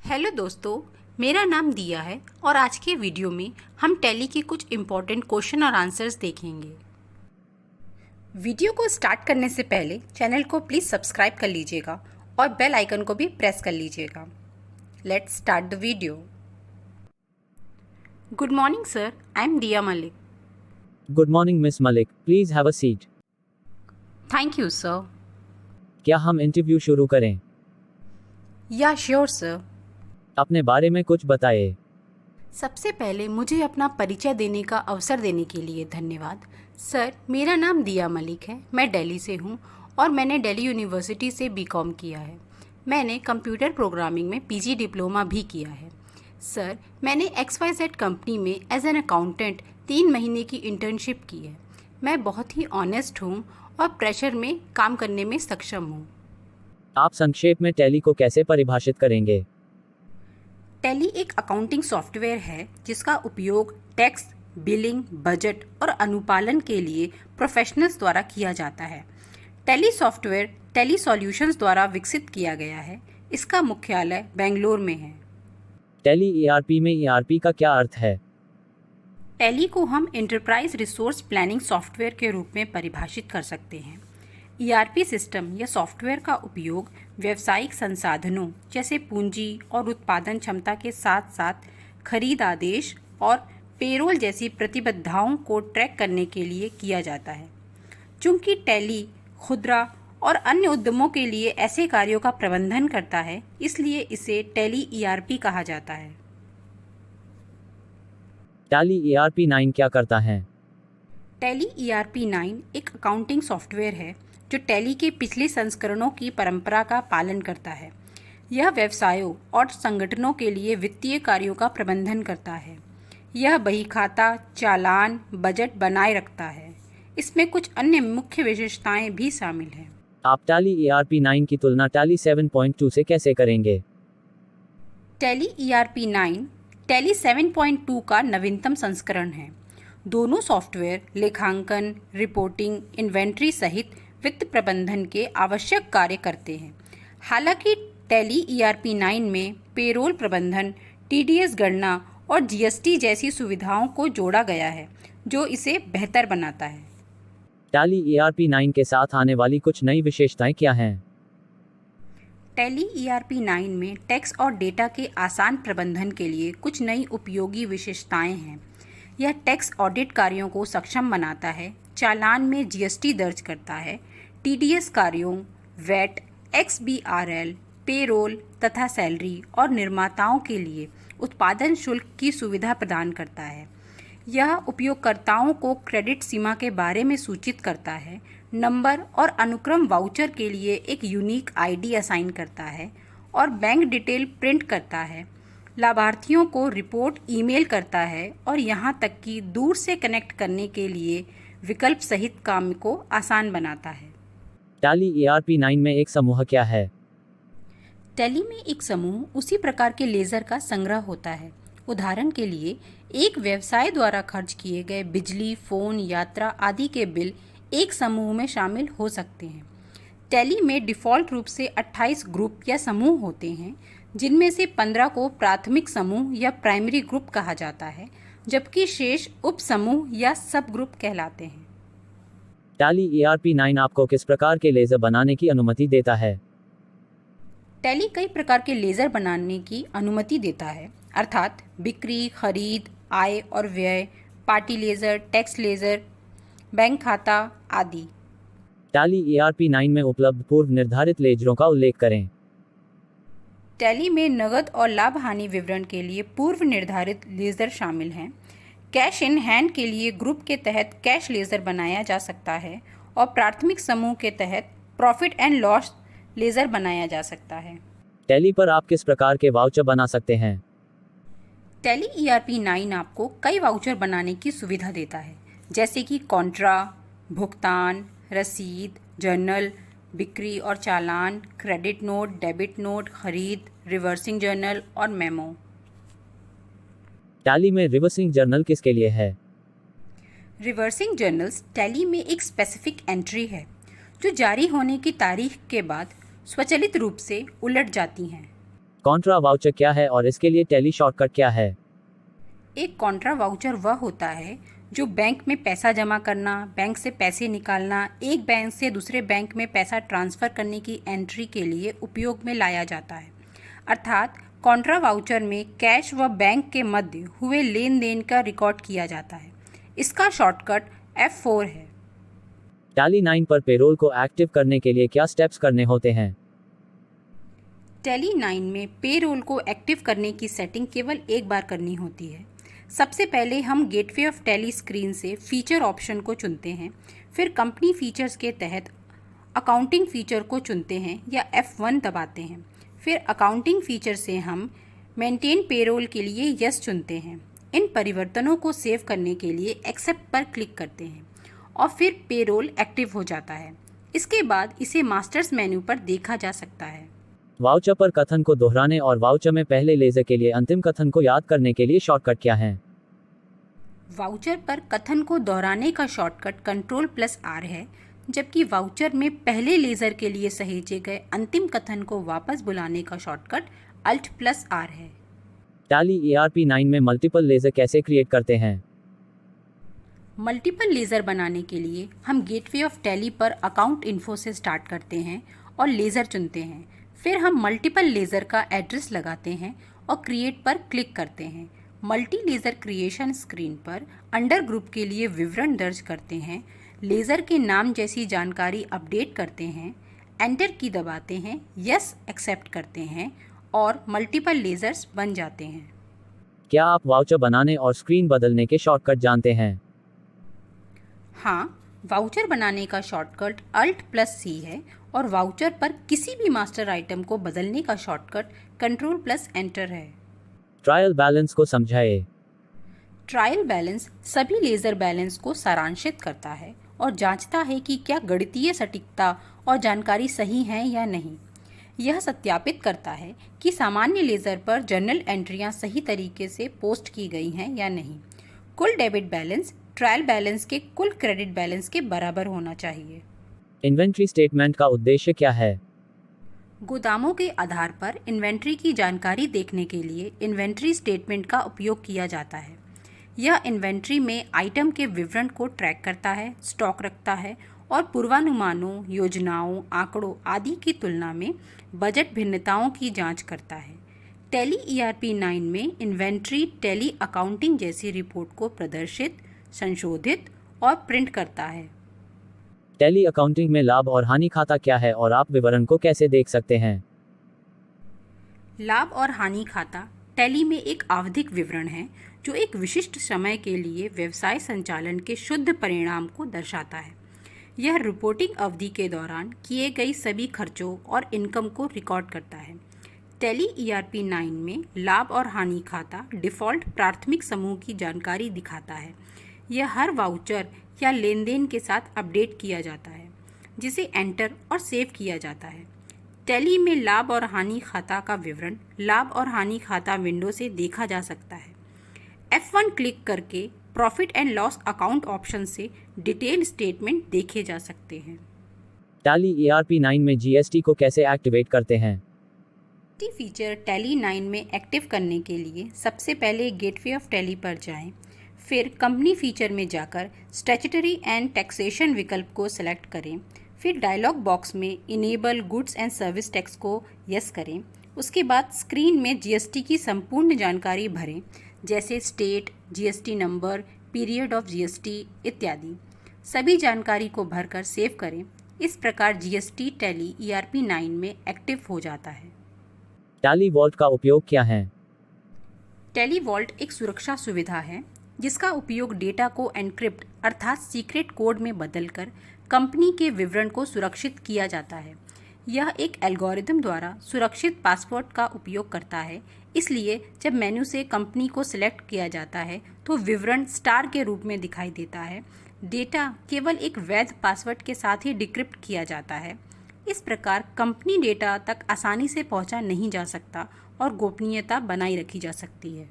Hello दोस्तों, मेरा नाम दिया है और आज के वीडियो में हम टैली के कुछ इम्पोर्टेंट क्वेश्चन और आंसर्स देखेंगे। वीडियो को स्टार्ट करने से पहले चैनल को प्लीज़ सब्सक्राइब कर लीजिएगा और बेल आइकन को भी प्रेस कर लीजिएगा। Let's start the video. Good morning sir, I am Diya Malik. Good morning miss Malik, please have a seat. Thank you sir. क्या हम इंटरव्यू शुरू करें? या श्योर सर। अपने बारे में कुछ बताइए। सबसे पहले मुझे अपना परिचय देने का अवसर देने के लिए धन्यवाद। सर, मेरा नाम दिया मलिक है, मैं दिल्ली से हूँ और मैंने दिल्ली यूनिवर्सिटी से बीकॉम किया है। मैंने कंप्यूटर प्रोग्रामिंग में पीजी डिप्लोमा भी किया है। सर, मैंने XYZ कंपनी में एज एन अकाउंटेंट 3 महीने की इंटर्नशिप की है। मैं बहुत ही ऑनेस्ट हूँ और प्रेशर में काम करने में सक्षम हूँ। आप संक्षेप में टैली को कैसे परिभाषित करेंगे? टैली एक अकाउंटिंग सॉफ्टवेयर है जिसका उपयोग टैक्स, बिलिंग, बजट और अनुपालन के लिए प्रोफेशनल्स द्वारा किया जाता है। टैली सॉफ्टवेयर टैली सॉल्यूशंस द्वारा विकसित किया गया है। इसका मुख्यालय बेंगलोर में है। टैली ERP में ERP का क्या अर्थ है? टैली को हम एंटरप्राइज रिसोर्स प्लानिंग सॉफ्टवेयर के रूप में परिभाषित कर सकते हैं। ERP सिस्टम या सॉफ्टवेयर का उपयोग व्यावसायिक संसाधनों जैसे पूंजी और उत्पादन क्षमता के साथ साथ खरीद आदेश और पेरोल जैसी प्रतिबद्धताओं को ट्रैक करने के लिए किया जाता है। चूंकि टैली खुदरा और अन्य उद्यमों के लिए ऐसे कार्यों का प्रबंधन करता है, इसलिए इसे टैली ERP कहा जाता है। टैली ERP 9 क्या करता है? टैली ERP 9 एक अकाउंटिंग सॉफ्टवेयर है जो टैली के पिछले संस्करणों की परंपरा का पालन करता है। यह व्यवसायों और संगठनों के लिए वित्तीय कार्यों का प्रबंधन करता है। यह बहीखाता, चालान, बजट बनाए रखता है। इसमें कुछ अन्य मुख्य विशेषताएं भी शामिल हैं। आप टैली ERP 9 की तुलना टैली 7.2 से कैसे करेंगे? टैली ERP 9 टैली 7.2 का नवीनतम संस्करण है। दोनों सॉफ्टवेयर लेखांकन, रिपोर्टिंग, इन्वेंट्री सहित वित्त प्रबंधन के आवश्यक कार्य करते हैं। हालांकि टैली ERP 9 में पेरोल प्रबंधन, TDS गणना और GST जैसी सुविधाओं को जोड़ा गया है, जो इसे बेहतर बनाता है। टैली ERP 9 के साथ आने वाली कुछ नई विशेषताएं क्या हैं? टैली ERP 9 में टैक्स और डेटा के आसान प्रबंधन के लिए कुछ नई उपयोगी विशेषताएं हैं। यह टैक्स ऑडिट कार्यों को सक्षम बनाता है, चालान में GST दर्ज करता है, TDS कार्यों, वैट, XBRL, पेरोल तथा सैलरी और निर्माताओं के लिए उत्पादन शुल्क की सुविधा प्रदान करता है। यह उपयोगकर्ताओं को क्रेडिट सीमा के बारे में सूचित करता है, नंबर और अनुक्रम वाउचर के लिए एक यूनिक ID असाइन करता है और बैंक डिटेल प्रिंट करता है, लाभार्थियों को रिपोर्ट ईमेल करता है और यहाँ तक कि दूर से कनेक्ट करने के लिए विकल्प सहित काम को आसान बनाता है। टैली ERP 9 में एक समूह क्या है? टैली में एक समूह उसी प्रकार के लेज़र का संग्रह होता है। उदाहरण के लिए, एक व्यवसाय द्वारा खर्च किए गए बिजली, फ़ोन, यात्रा आदि के बिल एक समूह में शामिल हो सकते हैं। टैली में डिफ़ॉल्ट रूप से 28 ग्रुप या समूह होते हैं, जिनमें से 15 को प्राथमिक समूह या प्राइमरी ग्रुप कहा जाता है, जबकि शेष उप समूह या सब ग्रुप कहलाते हैं। टैली ERP 9 आपको किस प्रकार के लेजर बनाने की अनुमति देता है? टैली कई प्रकार के लेज़र बनाने की अनुमति देता है, अर्थात बिक्री, खरीद, आय और व्यय, party laser, tax laser, bank खाता आदि। टैली ERP 9 में उपलब्ध पूर्व निर्धारित लेजरों का उल्लेख करें। टैली में नकद और लाभ हानि विवरण के लिए पूर्व निर्धारित लेज़र शामिल हैं। कैश इन हैंड के लिए ग्रुप के तहत कैश लेज़र बनाया जा सकता है और प्राथमिक समूह के तहत प्रॉफिट एंड लॉस लेज़र बनाया जा सकता है। टैली पर आप किस प्रकार के वाउचर बना सकते हैं? टैली ERP 9 आपको कई वाउचर बनाने की सुविधा देता है, जैसे कि कॉन्ट्रा, भुगतान, रसीद, जर्नल, बिक्री और चालान, क्रेडिट नोट, डेबिट नोट, खरीद, रिवर्सिंग जर्नल और मेमो। टैली में रिवर्सिंग जर्नल किसके लिए है? रिवर्सिंग जर्नल्स टैली में एक स्पेसिफिक एंट्री है जो जारी होने की तारीख के बाद स्वचालित रूप से उलट जाती हैं। कॉन्ट्रा वाउचर क्या है और इसके लिए टैली शॉर्टकट क्या है? एक कॉन्ट्रा वाउचर वह होता है जो बैंक में पैसा जमा करना, बैंक से पैसे निकालना, एक बैंक से दूसरे बैंक में पैसा ट्रांसफ़र करने की एंट्री के लिए उपयोग में लाया जाता है। अर्थात कॉन्ट्रा वाउचर में कैश व बैंक के मध्य हुए लेन देन का रिकॉर्ड किया जाता है। इसका शॉर्टकट F4 है। टैली 9 पर पेरोल को एक्टिव करने के लिए क्या स्टेप्स करने होते हैं? टैली 9 में पेरोल को एक्टिव करने की सेटिंग केवल एक बार करनी होती है। सबसे पहले हम गेटवे ऑफ टैली स्क्रीन से फीचर ऑप्शन को चुनते हैं, फिर कंपनी फीचर्स के तहत अकाउंटिंग फीचर को चुनते हैं या F1 दबाते हैं। फिर अकाउंटिंग फीचर से हम मेंटेन पेरोल के लिए यस चुनते हैं। इन परिवर्तनों को सेव करने के लिए एक्सेप्ट पर क्लिक करते हैं और फिर पेरोल एक्टिव हो जाता है। इसके बाद इसे मास्टर्स मेन्यू पर देखा जा सकता है। वाउचर पर कथन को दोहराने और वाउचर में पहले लेजर के लिए अंतिम कथन को याद करने के लिए शॉर्टकट क्या है? वाउचर पर कथन को दोहराने का शॉर्टकट Ctrl+R है, जबकि वाउचर में पहले लेजर के लिए सहेजे गए अंतिम कथन को वापस बुलाने का शॉर्टकट Alt+R है। टैली ERP 9 में मल्टीपल लेजर कैसे क्रिएट करते हैं? मल्टीपल लेजर बनाने के लिए हम गेटवे ऑफ टैली पर अकाउंट इन्फो से स्टार्ट करते हैं और लेजर चुनते हैं। फिर हम मल्टीपल लेजर का एड्रेस लगाते हैं और क्रिएट पर क्लिक करते हैं। मल्टी लेजर क्रिएशन स्क्रीन पर अंडर ग्रुप के लिए विवरण दर्ज करते हैं, लेजर के नाम जैसी जानकारी अपडेट करते हैं, एंटर की दबाते हैं, यस एक्सेप्ट करते हैं और मल्टीपल लेजर्स बन जाते हैं। क्या आप वाउचर बनाने और स्क्रीन बदलने के शॉर्टकट जानते हैं? हाँ, वाउचर बनाने का शॉर्टकट Alt+C है और वाउचर पर किसी भी मास्टर आइटम को बदलने का शॉर्टकट Ctrl+Enter है। ट्रायल बैलेंस को समझाइए। ट्रायल बैलेंस सभी लेजर बैलेंस को सारांशित करता है और जांचता है कि क्या गणितीय सटीकता और जानकारी सही है या नहीं। यह सत्यापित करता है कि सामान्य लेजर पर जर्नल एंट्रियां सही तरीके से पोस्ट की गई हैं या नहीं। कुल डेबिट बैलेंस ट्रायल बैलेंस के कुल क्रेडिट बैलेंस के बराबर होना चाहिए। इन्वेंट्री स्टेटमेंट का उद्देश्य क्या है? गोदामों के आधार पर इन्वेंट्री की जानकारी देखने के लिए इन्वेंट्री स्टेटमेंट का उपयोग किया जाता है। यह इन्वेंट्री में आइटम के विवरण को ट्रैक करता है, स्टॉक रखता है और पूर्वानुमानों, योजनाओं, आंकड़ों आदि की तुलना में बजट भिन्नताओं की जांच करता है। टैली ERP 9 में इन्वेंट्री टैली अकाउंटिंग जैसी रिपोर्ट को प्रदर्शित, संशोधित और प्रिंट करता है। टैली अकाउंटिंग में लाभ और हानि खाता क्या है और आप विवरण को कैसे देख सकते हैं? लाभ और हानि खाता टैली में एक आवधिक विवरण है जो एक विशिष्ट समय के लिए व्यवसाय संचालन के शुद्ध परिणाम को दर्शाता है। यह रिपोर्टिंग अवधि के दौरान किए गए सभी खर्चों और इनकम को रिकॉर्ड करता है। टैली ERP 9 में लाभ और हानि खाता डिफ़ॉल्ट प्राथमिक समूह की जानकारी दिखाता है। यह हर वाउचर या लेन देन के साथ अपडेट किया जाता है, जिसे एंटर और सेव किया जाता है। टैली में लाभ और हानि खाता का विवरण लाभ और हानि खाता विंडो से देखा जा सकता है। F1 क्लिक करके profit and loss account option से डिटेल स्टेटमेंट देखे जा सकते हैं। टैली ERP 9 में GST को कैसे एक्टिवेट करते हैं? फीचर टैली 9 में एक्टिव करने के लिए सबसे पहले गेटवे ऑफ टैली पर जाएं, फिर कंपनी फीचर में जाकर स्टैट्यूटरी एंड टैक्सेशन विकल्प को सेलेक्ट करें, फिर डायलॉग बॉक्स में enable goods and service tax को यस करें। उसके बाद स्क्रीन में GST की संपूर्ण जानकारी भरें, जैसे state, GST number, period of GST इत्यादि। सभी जानकारी को भरकर सेव करें। इस प्रकार GST टैली ERP 9 में एक्टिव हो जाता है। टैली वॉल्ट का उपयोग क्या है? टैली वॉल्ट एक सुरक्षा सुविधा है जिसका उपयोग डेटा को एन्क्रिप्ट अर्थात सीक्रेट कोड में बदलकर कंपनी के विवरण को सुरक्षित किया जाता है। यह एक एल्गोरिदम द्वारा सुरक्षित पासवर्ड का उपयोग करता है, इसलिए जब मेन्यू से कंपनी को सिलेक्ट किया जाता है तो विवरण स्टार के रूप में दिखाई देता है। डेटा केवल एक वैध पासवर्ड के साथ ही डिक्रिप्ट किया जाता है। इस प्रकार कंपनी डेटा तक आसानी से पहुंचा नहीं जा सकता और गोपनीयता बनाई रखी जा सकती है।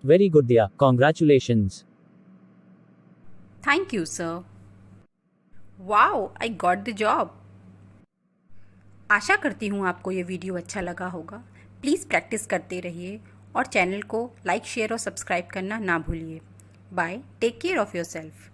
Very good Diya, congratulations. Thank you sir. Wow, I got the job. आशा करती हूँ आपको ये वीडियो अच्छा लगा होगा। प्लीज़ प्रैक्टिस करते रहिए और चैनल को लाइक, शेयर और सब्सक्राइब करना ना भूलिए। Bye, take care of yourself.